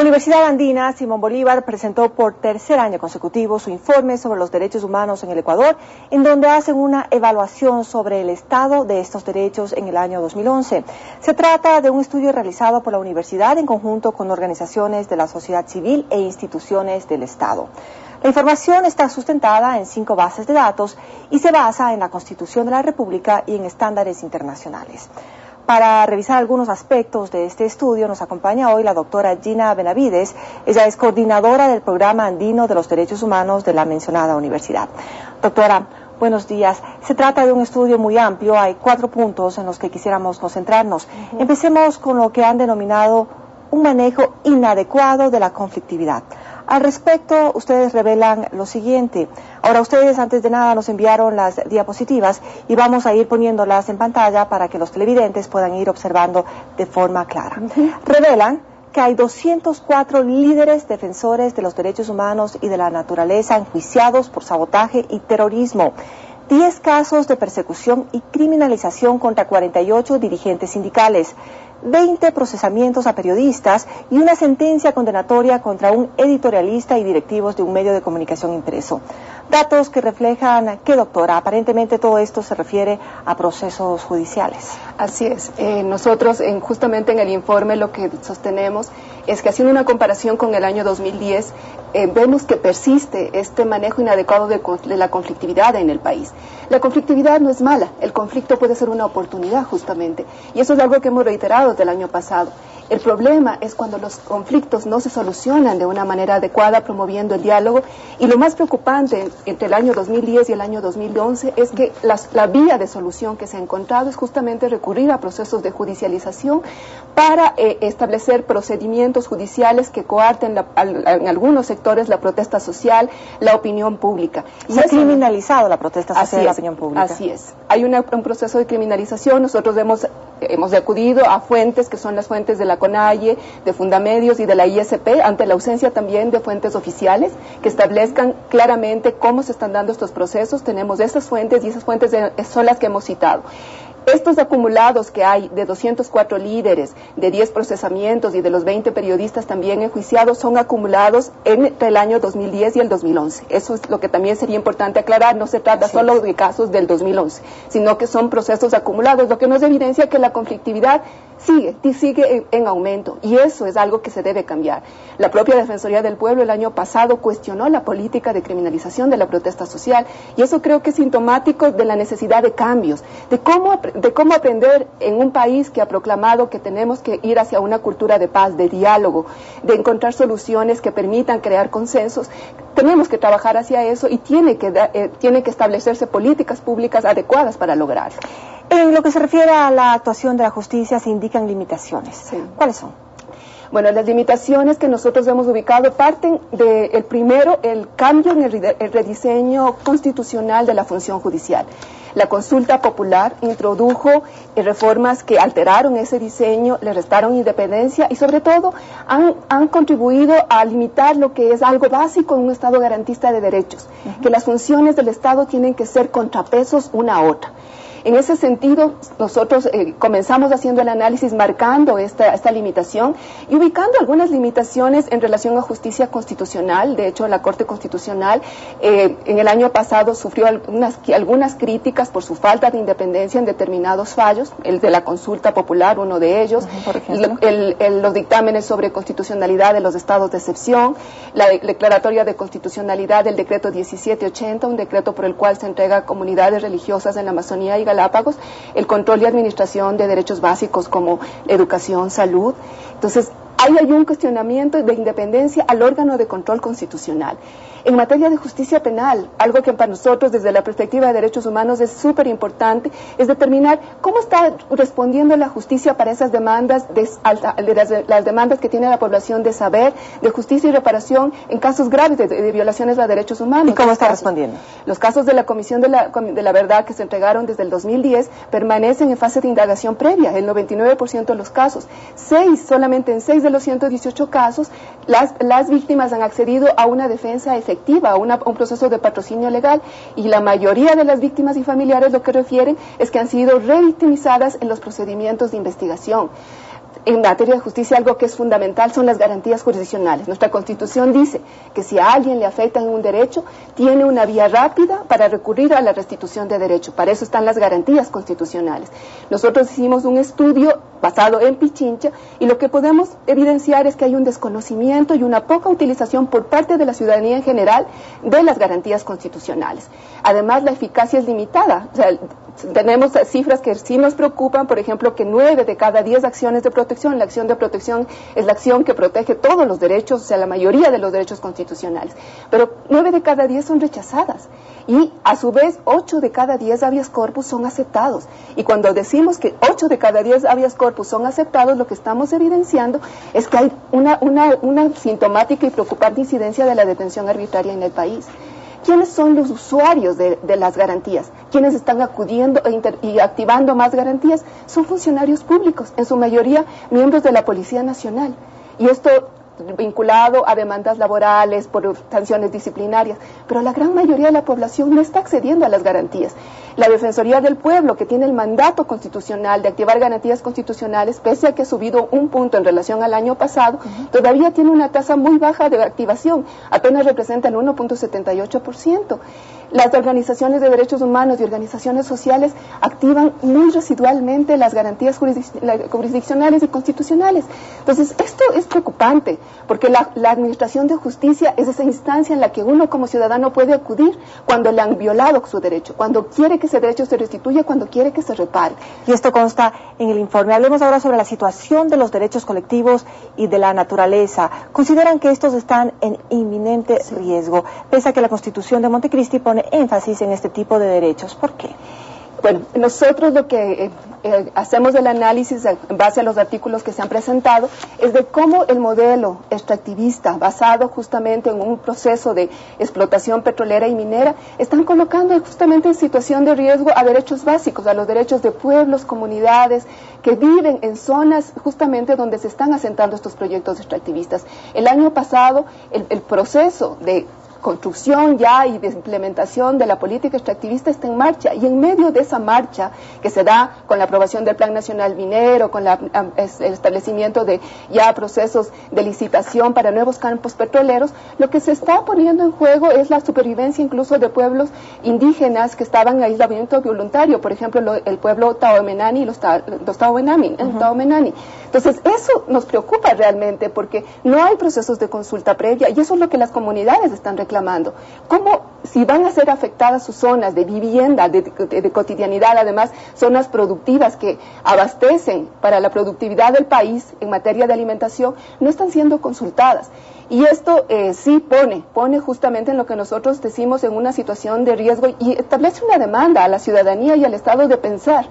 Universidad Andina Simón Bolívar presentó por tercer año consecutivo su informe sobre los derechos humanos en el Ecuador, en donde hacen una evaluación sobre el estado de estos derechos en el año 2011. Se trata de un estudio realizado por la universidad en conjunto con organizaciones de la sociedad civil e instituciones del Estado. La información está sustentada en 5 bases de datos y se basa en la Constitución de la República y en estándares internacionales. Para revisar algunos aspectos de este estudio nos acompaña hoy la doctora Gina Benavides. Ella es coordinadora del Programa Andino de los Derechos Humanos de la mencionada universidad. Doctora, buenos días. Se trata de un estudio muy amplio. Hay 4 puntos en los que quisiéramos concentrarnos. Empecemos con lo que han denominado un manejo inadecuado de la conflictividad. Al respecto, ustedes revelan lo siguiente. Ahora, ustedes antes de nada nos enviaron las diapositivas y vamos a ir poniéndolas en pantalla para que los televidentes puedan ir observando de forma clara. Revelan que hay 204 líderes defensores de los derechos humanos y de la naturaleza enjuiciados por sabotaje y terrorismo. 10 casos de persecución y criminalización contra 48 dirigentes sindicales, 20 procesamientos a periodistas y una sentencia condenatoria contra un editorialista y directivos de un medio de comunicación impreso. Datos que reflejan que, doctora, aparentemente todo esto se refiere a procesos judiciales. Así es. Nosotros justamente en el informe lo que sostenemos es que, haciendo una comparación con el año 2010, vemos que persiste este manejo inadecuado de la conflictividad en el país. La conflictividad no es mala, el conflicto puede ser una oportunidad justamente, y eso es algo que hemos reiterado desde el año pasado. El problema es cuando los conflictos no se solucionan de una manera adecuada, promoviendo el diálogo, y lo más preocupante entre el año 2010 y el año 2011 es que la vía de solución que se ha encontrado es justamente recurrir a procesos de judicialización para establecer procedimientos judiciales que coarten en algunos sectores la protesta social, la opinión pública. Se ha criminalizado la protesta social y la opinión pública. Así es. Hay un proceso de criminalización. Nosotros hemos acudido a fuentes que son las fuentes de la CONAIE, de Fundamedios y de la ISP, ante la ausencia también de fuentes oficiales que establezcan claramente cómo se están dando estos procesos. Tenemos esas fuentes y esas fuentes son las que hemos citado. Estos acumulados que hay de 204 líderes, de 10 procesamientos y de los 20 periodistas también enjuiciados son acumulados entre el año 2010 y el 2011. Eso es lo que también sería importante aclarar. No se trata solo de casos del 2011, sino que son procesos acumulados, lo que nos evidencia que la conflictividad sigue en aumento, y eso es algo que se debe cambiar. La propia Defensoría del Pueblo el año pasado cuestionó la política de criminalización de la protesta social, y eso creo que es sintomático de la necesidad de cambios, de cómo aprender en un país que ha proclamado que tenemos que ir hacia una cultura de paz, de diálogo, de encontrar soluciones que permitan crear consensos. Tenemos que trabajar hacia eso y tiene que establecerse políticas públicas adecuadas para lograrlo. En lo que se refiere a la actuación de la justicia se indican limitaciones. Sí. ¿Cuáles son? Bueno, las limitaciones que nosotros hemos ubicado parten del primero, el cambio en el rediseño constitucional de la función judicial. La consulta popular introdujo reformas que alteraron ese diseño, le restaron independencia y sobre todo han contribuido a limitar lo que es algo básico en un Estado garantista de derechos, que las funciones del Estado tienen que ser contrapesos una a otra. En ese sentido, nosotros comenzamos haciendo el análisis marcando esta limitación y ubicando algunas limitaciones en relación a justicia constitucional. De hecho, la Corte Constitucional en el año pasado sufrió algunas críticas por su falta de independencia en determinados fallos, el de la consulta popular, uno de ellos, los dictámenes sobre constitucionalidad de los estados de excepción, la declaratoria de constitucionalidad del decreto 1780, un decreto por el cual se entrega a comunidades religiosas en la Amazonía y Galápagos el control y administración de derechos básicos como educación, salud. Entonces, hay un cuestionamiento de independencia al órgano de control constitucional. En materia de justicia penal, algo que para nosotros desde la perspectiva de derechos humanos es súper importante, es determinar cómo está respondiendo la justicia para esas demandas, las demandas que tiene la población de saber, de justicia y reparación en casos graves de violaciones a derechos humanos. ¿Y cómo está respondiendo? Los casos de la Comisión de la Verdad que se entregaron desde el 2010 permanecen en fase de indagación previa, el 99% de los casos. Solamente en 6 de los 118 casos, las víctimas han accedido a una defensa efectiva, a un proceso de patrocinio legal, y la mayoría de las víctimas y familiares lo que refieren es que han sido revictimizadas en los procedimientos de investigación. en materia de justicia algo que es fundamental son las garantías jurisdiccionales. Nuestra Constitución dice que si a alguien le afectan un derecho, tiene una vía rápida para recurrir a la restitución de derecho. Para eso están las garantías constitucionales. Nosotros hicimos un estudio basado en Pichincha y lo que podemos evidenciar es que hay un desconocimiento y una poca utilización por parte de la ciudadanía en general de las garantías constitucionales. Además, la eficacia es limitada. O sea, tenemos cifras que sí nos preocupan, por ejemplo, que 9 de cada 10 acciones de protección, la acción de protección es la acción que protege todos los derechos, o sea, la mayoría de los derechos constitucionales, pero 9 de cada 10 son rechazadas y a su vez 8 de cada 10 habeas corpus son aceptados, y cuando decimos que 8 de cada 10 habeas corpus son aceptados, lo que estamos evidenciando es que hay una sintomática y preocupante incidencia de la detención arbitraria en el país. ¿Quiénes son los usuarios de las garantías? ¿Quiénes están acudiendo y activando más garantías? Son funcionarios públicos, en su mayoría miembros de la Policía Nacional. Y esto vinculado a demandas laborales, por sanciones disciplinarias, pero la gran mayoría de la población no está accediendo a las garantías. La Defensoría del Pueblo, que tiene el mandato constitucional de activar garantías constitucionales, pese a que ha subido un punto en relación al año pasado, todavía tiene una tasa muy baja de activación, apenas representa el 1.78%. Las organizaciones de derechos humanos y organizaciones sociales activan muy residualmente las garantías jurisdiccionales y constitucionales. Entonces, esto es preocupante, porque la administración de justicia es esa instancia en la que uno como ciudadano puede acudir cuando le han violado su derecho, cuando quiere que ese derecho se restituya, cuando quiere que se repare. Y esto consta en el informe. Hablemos ahora sobre la situación de los derechos colectivos y de la naturaleza. ¿Consideran que estos están en inminente riesgo, pese a que la Constitución de Montecristi pone énfasis en este tipo de derechos? ¿Por qué? Bueno, nosotros lo que hacemos el análisis en base a los artículos que se han presentado es de cómo el modelo extractivista basado justamente en un proceso de explotación petrolera y minera están colocando justamente en situación de riesgo a derechos básicos, a los derechos de pueblos, comunidades que viven en zonas justamente donde se están asentando estos proyectos extractivistas. El año pasado el proceso de construcción ya y de implementación de la política extractivista está en marcha, y en medio de esa marcha que se da con la aprobación del Plan Nacional Minero, con el establecimiento de ya procesos de licitación para nuevos campos petroleros, lo que se está poniendo en juego es la supervivencia incluso de pueblos indígenas que estaban en aislamiento voluntario, por ejemplo el pueblo Taomenani y los Taomenani. Entonces eso nos preocupa realmente, porque no hay procesos de consulta previa, y eso es lo que las comunidades están reclamando. ¿Cómo, si van a ser afectadas sus zonas de vivienda, de cotidianidad, además zonas productivas que abastecen para la productividad del país en materia de alimentación, no están siendo consultadas? Y esto sí pone justamente en lo que nosotros decimos en una situación de riesgo, y establece una demanda a la ciudadanía y al Estado de pensar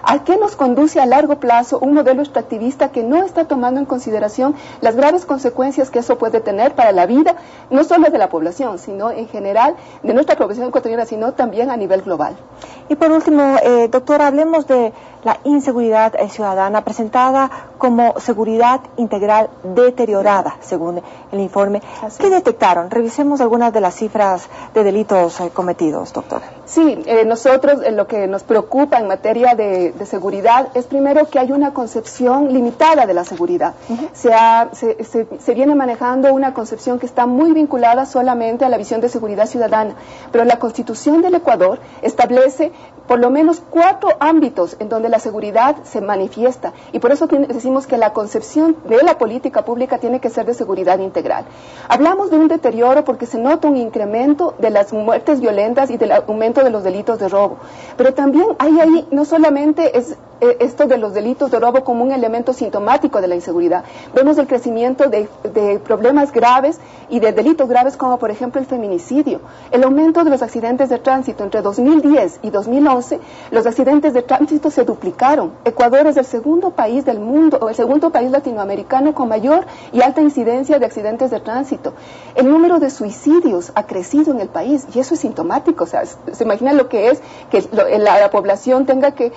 ¿a qué nos conduce a largo plazo un modelo extractivista que no está tomando en consideración las graves consecuencias que eso puede tener para la vida, no solo de la población, sino en general de nuestra población ecuatoriana, sino también a nivel global? Y por último, doctora, hablemos de la inseguridad ciudadana, presentada como seguridad integral deteriorada, según el informe. ¿Qué detectaron? Revisemos algunas de las cifras de delitos cometidos, doctora. Sí, nosotros lo que nos preocupa en materia de seguridad es primero que hay una concepción limitada de la seguridad. Se viene manejando una concepción que está muy vinculada solamente a la visión de seguridad ciudadana, pero la Constitución del Ecuador establece por lo menos 4 ámbitos en donde la seguridad se manifiesta, y por eso decimos que la concepción de la política pública tiene que ser de seguridad integral. Hablamos de un deterioro porque se nota un incremento de las muertes violentas y del aumento de los delitos de robo, pero también hay ahí no solamente es esto de los delitos de robo como un elemento sintomático de la inseguridad. Vemos el crecimiento de problemas graves y de delitos graves como por ejemplo el feminicidio, el aumento de los accidentes de tránsito. Entre 2010 y 2011 los accidentes de tránsito se duplicaron. Ecuador es el segundo país del mundo, o el segundo país latinoamericano con mayor y alta incidencia de accidentes de tránsito. El número de suicidios ha crecido en el país, y eso es sintomático. O sea, se imagina lo que es que la población tenga que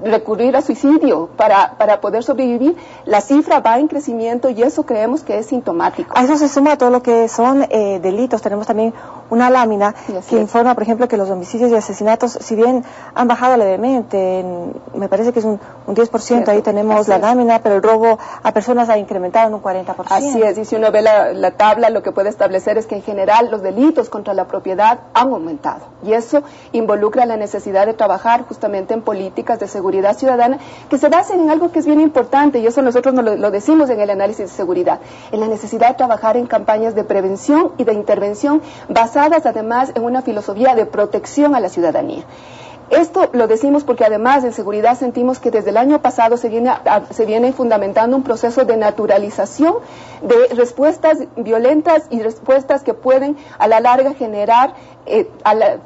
recurrir a suicidio para poder sobrevivir. La cifra va en crecimiento y eso creemos que es sintomático. A eso se suma todo lo que son delitos. Tenemos también una lámina que informa, por ejemplo, que los homicidios y asesinatos, si bien han bajado levemente, me parece que es un 10%, ahí tenemos la lámina, pero el robo a personas ha incrementado en un 40%. Así es, y si uno ve la tabla, lo que puede establecer es que en general los delitos contra la propiedad han aumentado, y eso involucra la necesidad de trabajar justamente en políticas de seguridad ciudadana que se basen en algo que es bien importante, y eso nosotros lo decimos en el análisis de seguridad, en la necesidad de trabajar en campañas de prevención y de intervención basadas además en una filosofía de protección a la ciudadanía. Esto lo decimos porque además en seguridad sentimos que desde el año pasado se viene fundamentando un proceso de naturalización de respuestas violentas y respuestas que pueden a la larga generar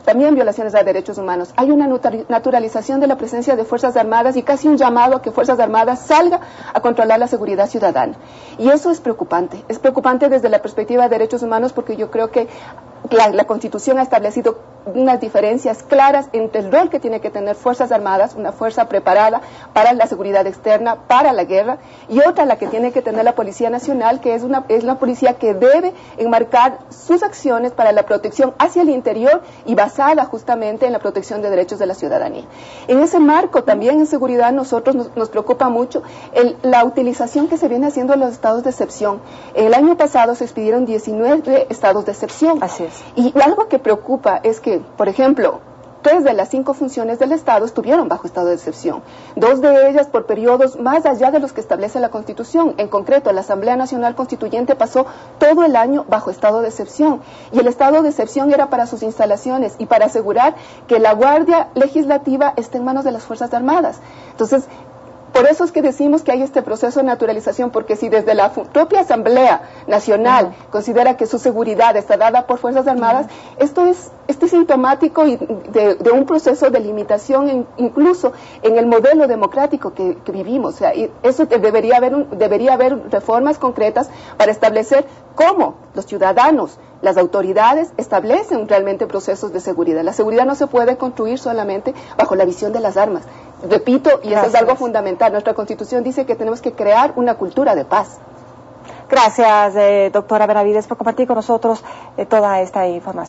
también violaciones a derechos humanos. Hay una naturalización de la presencia de Fuerzas Armadas y casi un llamado a que Fuerzas Armadas salga a controlar la seguridad ciudadana. Y eso es preocupante desde la perspectiva de derechos humanos, porque yo creo que la Constitución ha establecido unas diferencias claras entre el rol que tiene que tener Fuerzas Armadas, una fuerza preparada para la seguridad externa, para la guerra, y otra la que tiene que tener la Policía Nacional, que es una policía que debe enmarcar sus acciones para la protección hacia el interior y basada justamente en la protección de derechos de la ciudadanía. En ese marco también en seguridad nosotros nos preocupa mucho la utilización que se viene haciendo de los estados de excepción. El año pasado se expidieron 19 estados de excepción. Así es. Y algo que preocupa es que, por ejemplo, 3 de las 5 funciones del Estado estuvieron bajo estado de excepción, 2 de ellas por periodos más allá de los que establece la Constitución. En concreto, la Asamblea Nacional Constituyente pasó todo el año bajo estado de excepción, y el estado de excepción era para sus instalaciones y para asegurar que la Guardia Legislativa esté en manos de las Fuerzas Armadas. Entonces, por eso es que decimos que hay este proceso de naturalización, porque si desde la propia Asamblea Nacional considera que su seguridad está dada por Fuerzas Armadas, esto es sintomático de un proceso de limitación incluso en el modelo democrático que vivimos. O sea, y eso debería haber reformas concretas para establecer cómo los ciudadanos, las autoridades establecen realmente procesos de seguridad. La seguridad no se puede construir solamente bajo la visión de las armas. Repito, y eso es algo fundamental, nuestra Constitución dice que tenemos que crear una cultura de paz. Gracias, doctora Benavides, por compartir con nosotros toda esta información.